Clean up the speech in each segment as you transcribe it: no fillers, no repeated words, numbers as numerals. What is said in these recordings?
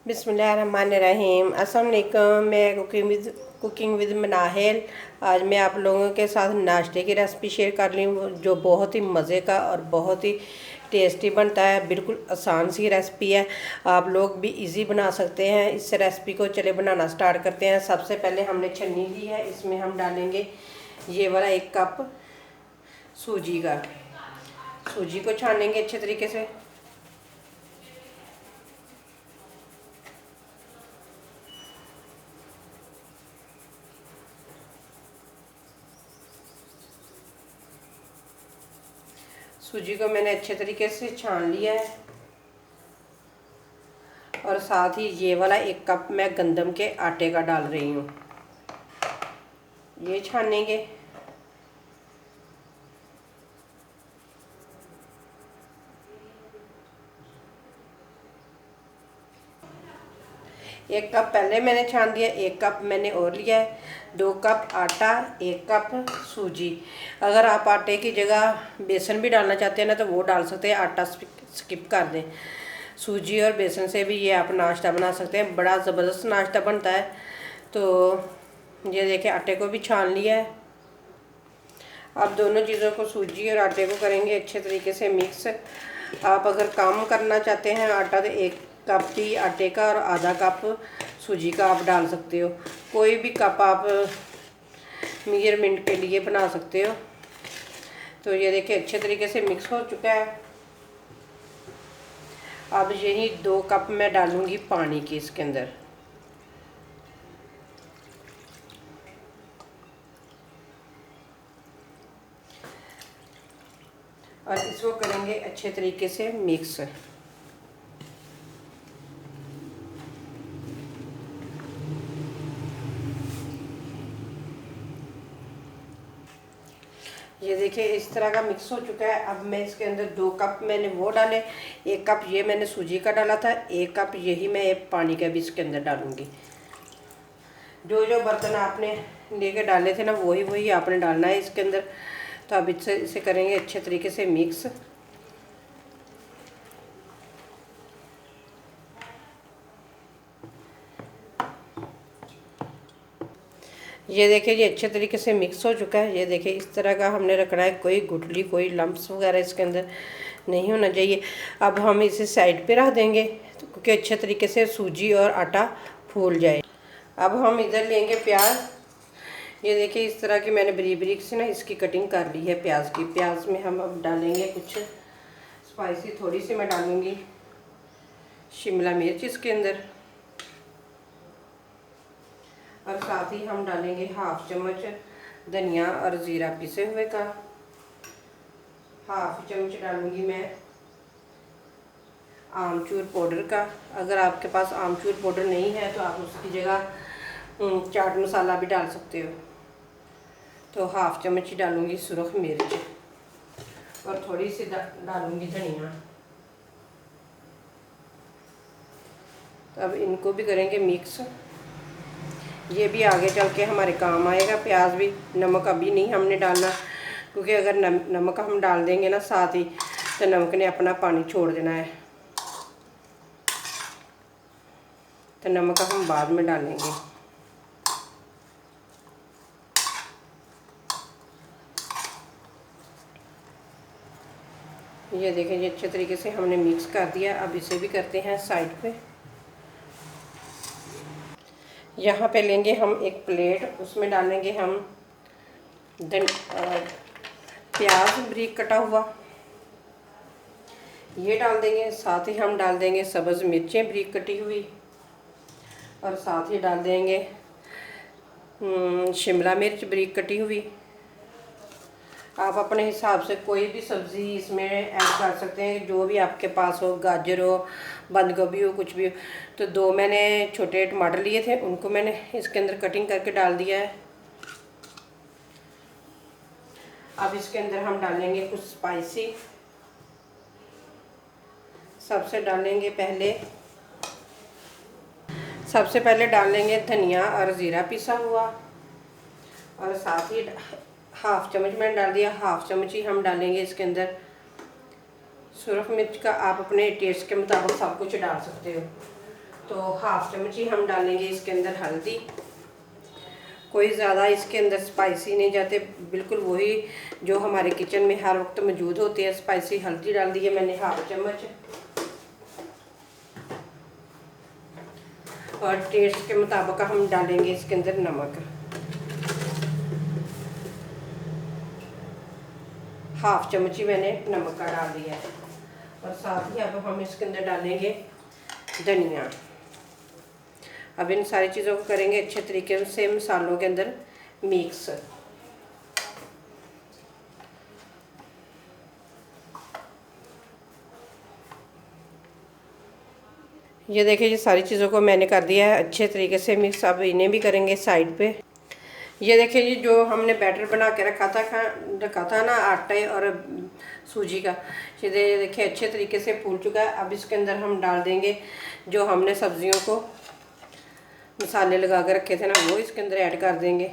बिस्मिल्लाहिर्रहमानिर्रहीम। अस्सलाम वालेकुम। मैं कुकिंग विद मनाहिल। आज मैं आप लोगों के साथ नाश्ते की रेसिपी शेयर कर रही हूँ जो बहुत ही मज़े का और बहुत ही टेस्टी बनता है। बिल्कुल आसान सी रेसिपी है, आप लोग भी इजी बना सकते हैं। इस रेसिपी को चले बनाना स्टार्ट करते हैं। सबसे पहले हमने छन्नी ली है, इसमें हम डालेंगे ये वाला 1 कप सूजी का। सूजी को छानेंगे अच्छे तरीके से। सूजी को मैंने अच्छे तरीके से छान लिया है और साथ ही ये वाला 1 कप मैं गंदम के आटे का डाल रही हूँ। ये छानेंगे। एक कप पहले मैंने छान दिया, 1 कप मैंने और लिया है। 2 कप आटा, 1 कप सूजी। अगर आप आटे की जगह बेसन भी डालना चाहते हैं ना तो वो डाल सकते हैं, आटा स्किप कर दें। सूजी और बेसन से भी ये आप नाश्ता बना सकते हैं, बड़ा ज़बरदस्त नाश्ता बनता है। तो ये देखिए आटे को भी छान लिया है। अब दोनों चीज़ों को, सूजी और आटे को, करेंगे अच्छे तरीके से मिक्स। आप अगर कम करना चाहते हैं आटा तो 1 कप ही आटे का और आधा कप सूजी का आप डाल सकते हो। कोई भी कप आप मेजरमेंट के लिए बना सकते हो। तो ये देखिए अच्छे तरीके से मिक्स हो चुका है। अब यही 2 कप मैं डालूंगी पानी की इसके अंदर। और इसको करेंगे अच्छे तरीके से मिक्स। ये देखिए इस तरह का मिक्स हो चुका है। अब मैं इसके अंदर 2 कप मैंने वो डाले, 1 कप ये मैंने सूजी का डाला था, 1 कप यही मैं पानी का भी इसके अंदर डालूंगी। जो जो बर्तन आपने लेके डाले थे ना वही वही आपने डालना है इसके अंदर। तो अब इसे करेंगे अच्छे तरीके से मिक्स। ये देखिए ये अच्छे तरीके से मिक्स हो चुका है। ये देखिए इस तरह का हमने रखना है, कोई गुठली कोई लम्प्स वगैरह इसके अंदर नहीं होना चाहिए। अब हम इसे साइड पे रख देंगे क्योंकि अच्छे तरीके से सूजी और आटा फूल जाए। अब हम इधर लेंगे प्याज। ये देखिए इस तरह की मैंने बारीक बारीक से ना इसकी कटिंग कर ली है प्याज की। प्याज में हम अब डालेंगे कुछ स्पाइसी, थोड़ी सी मैं डालूँगी शिमला मिर्च इसके अंदर, और साथ ही हम डालेंगे 1/2 चम्मच धनिया और ज़ीरा पिसे हुए का। 1/2 चम्मच डालूंगी मैं आमचूर पाउडर का। अगर आपके पास आमचूर पाउडर नहीं है तो आप उसकी जगह चाट मसाला भी डाल सकते हो। तो 1/2 चम्मच ही डालूंगी सुरख मिर्च और थोड़ी सी डालूंगी धनिया। तो अब इनको भी करेंगे मिक्स। ये भी आगे चल के हमारे काम आएगा। प्याज भी, नमक अभी नहीं हमने डालना क्योंकि अगर नमक हम डाल देंगे ना साथ ही तो नमक ने अपना पानी छोड़ देना है, तो नमक हम बाद में डालेंगे। ये देखें ये अच्छे तरीके से हमने मिक्स कर दिया। अब इसे भी करते हैं साइड पे। यहाँ पे लेंगे हम एक प्लेट, उसमें डालेंगे हम प्याज बारीक कटा हुआ, ये डाल देंगे। साथ ही हम डाल देंगे सब्ज़ मिर्चें बारीक कटी हुई, और साथ ही डाल देंगे शिमला मिर्च बारीक कटी हुई। आप अपने हिसाब से कोई भी सब्ज़ी इसमें ऐड कर सकते हैं, जो भी आपके पास हो, गाजर हो, बंद गोभी हो, कुछ भी हो। तो 2 मैंने छोटे टमाटर लिए थे, उनको मैंने इसके अंदर कटिंग करके डाल दिया है। अब इसके अंदर हम डालेंगे कुछ स्पाइसी। सबसे पहले डालेंगे धनिया और ज़ीरा पिसा हुआ, और साथ ही 1/2 चम्मच मैंने डाल दिया। 1/2 चम्मच ही हम डालेंगे इसके अंदर सुरख मिर्च का। आप अपने टेस्ट के मुताबिक सब कुछ डाल सकते हो। तो हाफ चम्मच ही हम डालेंगे इसके अंदर हल्दी। कोई ज़्यादा इसके अंदर स्पाइसी नहीं जाते, बिल्कुल वही जो हमारे किचन में हर वक्त मौजूद होती है। स्पाइसी हल्दी डाल दी है मैंने हाफ चम्मच, और टेस्ट के मुताबिक हम डालेंगे इसके अंदर नमक। हाफ चम्मच ही मैंने नमक का डाल दिया है, और साथ ही अब हम इसके अंदर डालेंगे धनिया। अब इन सारी चीज़ों को करेंगे अच्छे तरीके से मसालों के अंदर मिक्स। ये देखिए, ये सारी चीज़ों को मैंने कर दिया है अच्छे तरीके से मिक्स। अब इन्हें भी करेंगे साइड पे। ये देखिए जी, जो हमने बैटर बना के रखा था ना आटे और सूजी का, ये देखिए अच्छे तरीके से फूल चुका है। अब इसके अंदर हम डाल देंगे जो हमने सब्जियों को मसाले लगा के रखे थे ना, वो इसके अंदर ऐड कर देंगे।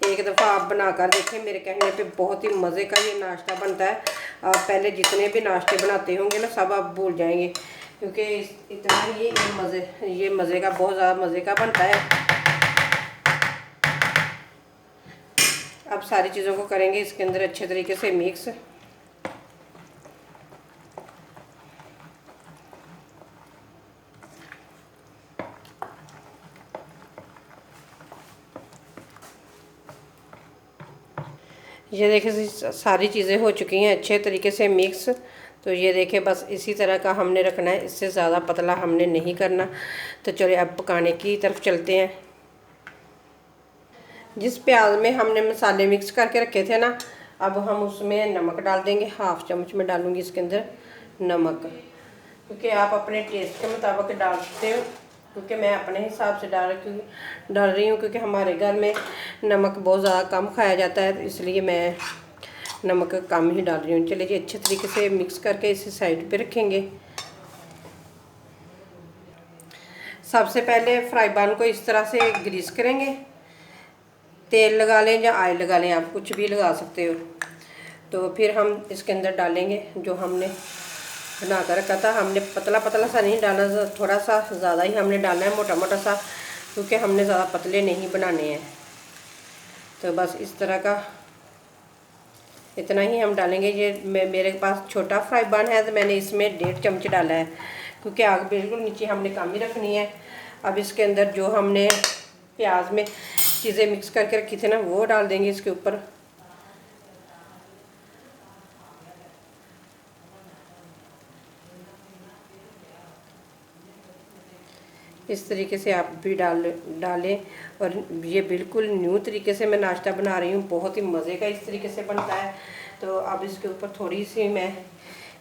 एक दफ़ा आप बनाकर देखें, मेरे कहने पे बहुत ही मज़े का ये नाश्ता बनता है। आप पहले जितने भी नाश्ते बनाते होंगे ना, सब आप भूल जाएंगे, क्योंकि इतना ही ये मज़े का, बहुत ज़्यादा मज़े का बनता है। अब सारी चीज़ों को करेंगे इसके अंदर अच्छे तरीके से मिक्स। ये देखिए, सारी चीज़ें हो चुकी हैं अच्छे तरीके से मिक्स। तो ये देखिए, बस इसी तरह का हमने रखना है, इससे ज़्यादा पतला हमने नहीं करना। तो चलिए अब पकाने की तरफ चलते हैं। जिस प्याज में हमने मसाले मिक्स करके रखे थे ना, अब हम उसमें नमक डाल देंगे। हाफ चम्मच में डालूंगी इसके अंदर नमक, क्योंकि आप अपने टेस्ट के मुताबिक डाल सकते हो, क्योंकि मैं अपने हिसाब से डाल रही हूँ, क्योंकि हमारे घर में नमक बहुत ज़्यादा कम खाया जाता है, तो इसलिए मैं नमक कम ही डाल रही हूँ। चलिए जी, अच्छे तरीके से मिक्स करके इसे साइड पे रखेंगे। सबसे पहले फ्राई पैन को इस तरह से ग्रीस करेंगे। तेल लगा लें या ऑयल लगा लें, आप कुछ भी लगा सकते हो। तो फिर हम इसके अंदर डालेंगे जो हमने बना कर रखा था। हमने पतला पतला सा नहीं डालना, थोड़ा सा ज़्यादा ही हमने डालना है, मोटा मोटा सा, क्योंकि हमने ज़्यादा पतले नहीं बनाने हैं। तो बस इस तरह का इतना ही हम डालेंगे। ये मेरे पास छोटा फ्राई पैन है, तो मैंने इसमें 1.5 चम्मच डाला है, क्योंकि आग बिल्कुल नीचे हमने कम ही रखनी है। अब इसके अंदर जो हमने प्याज में चीज़ें मिक्स करके रखी थी ना, वो डाल देंगे इसके ऊपर। इस तरीके से आप भी डालें। और ये बिल्कुल न्यू तरीके से मैं नाश्ता बना रही हूँ, बहुत ही मज़े का इस तरीके से बनता है। तो अब इसके ऊपर थोड़ी सी मैं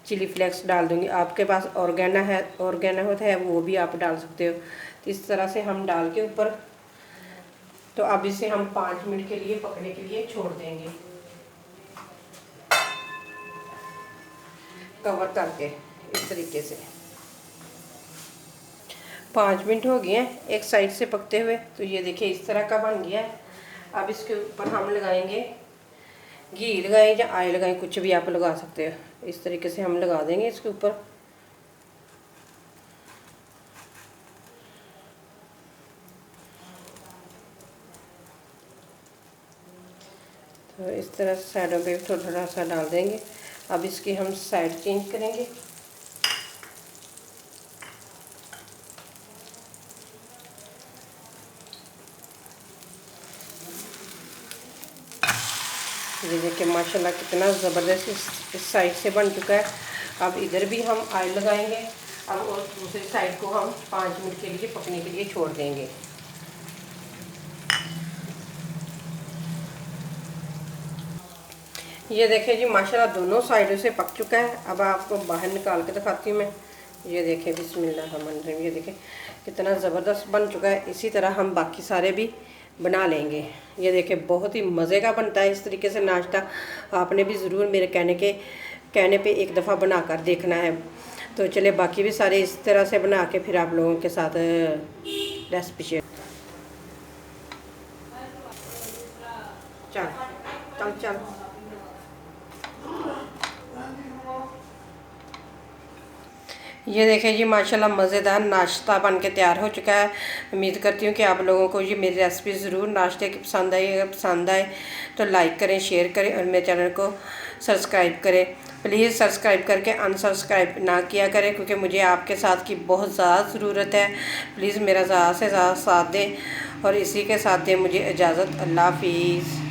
चिली फ्लेक्स डाल दूँगी। आपके पास ऑर्गेनो होता है, वो भी आप डाल सकते हो। तो इस तरह से हम डाल के ऊपर, तो अब इसे हम 5 मिनट के लिए पकने के लिए छोड़ देंगे, कवर करके इस तरीके से। 5 मिनट हो गए हैं एक साइड से पकते हुए। तो ये देखिए इस तरह का बन गया है। अब इसके ऊपर हम लगाएंगे, घी लगाएं या ऑयल लगाएं, कुछ भी आप लगा सकते हो। इस तरीके से हम लगा देंगे इसके ऊपर। तो इस तरह से साइडों पे थोड़ा थोड़ा सा डाल देंगे। अब इसकी हम साइड चेंज करेंगे। ये देखिए माशाल्लाह कितना ज़बरदस्त इस साइड से बन चुका है। अब इधर भी हम ऑयल लगाएंगे। अब और दूसरी साइड को हम 5 मिनट के लिए पकने के लिए छोड़ देंगे। ये देखिए जी, माशाल्लाह दोनों साइडों से पक चुका है। अब आपको बाहर निकाल के दिखाती हूँ मैं। ये देखिए बिस्मिल्लाहिर्रहमानिर्रहीम, ये देखिए कितना ज़बरदस्त बन चुका है। इसी तरह हम बाकी सारे भी बना लेंगे। ये देखिए बहुत ही मज़े का बनता है इस तरीके से नाश्ता। आपने भी ज़रूर मेरे कहने पे एक दफ़ा बना कर देखना है। तो चलिए बाकी भी सारे इस तरह से बना के फिर आप लोगों के साथ रेसिपी शेयर। चल चल चल ये देखें जी माशाल्लाह मज़ेदार नाश्ता बन के तैयार हो चुका है। उम्मीद करती हूँ कि आप लोगों को ये मेरी रेसिपी ज़रूर नाश्ते की पसंद आई। अगर पसंद आए तो लाइक करें, शेयर करें और मेरे चैनल को सब्सक्राइब करें। प्लीज़ सब्सक्राइब करके अनसब्सक्राइब ना किया करें, क्योंकि मुझे आपके साथ की बहुत ज़्यादा ज़रूरत है। प्लीज़ मेरा ज़्यादा से ज़्यादा साथ दें और इसी के साथ दें मुझे इजाज़त। अल्लाह हाफिज़।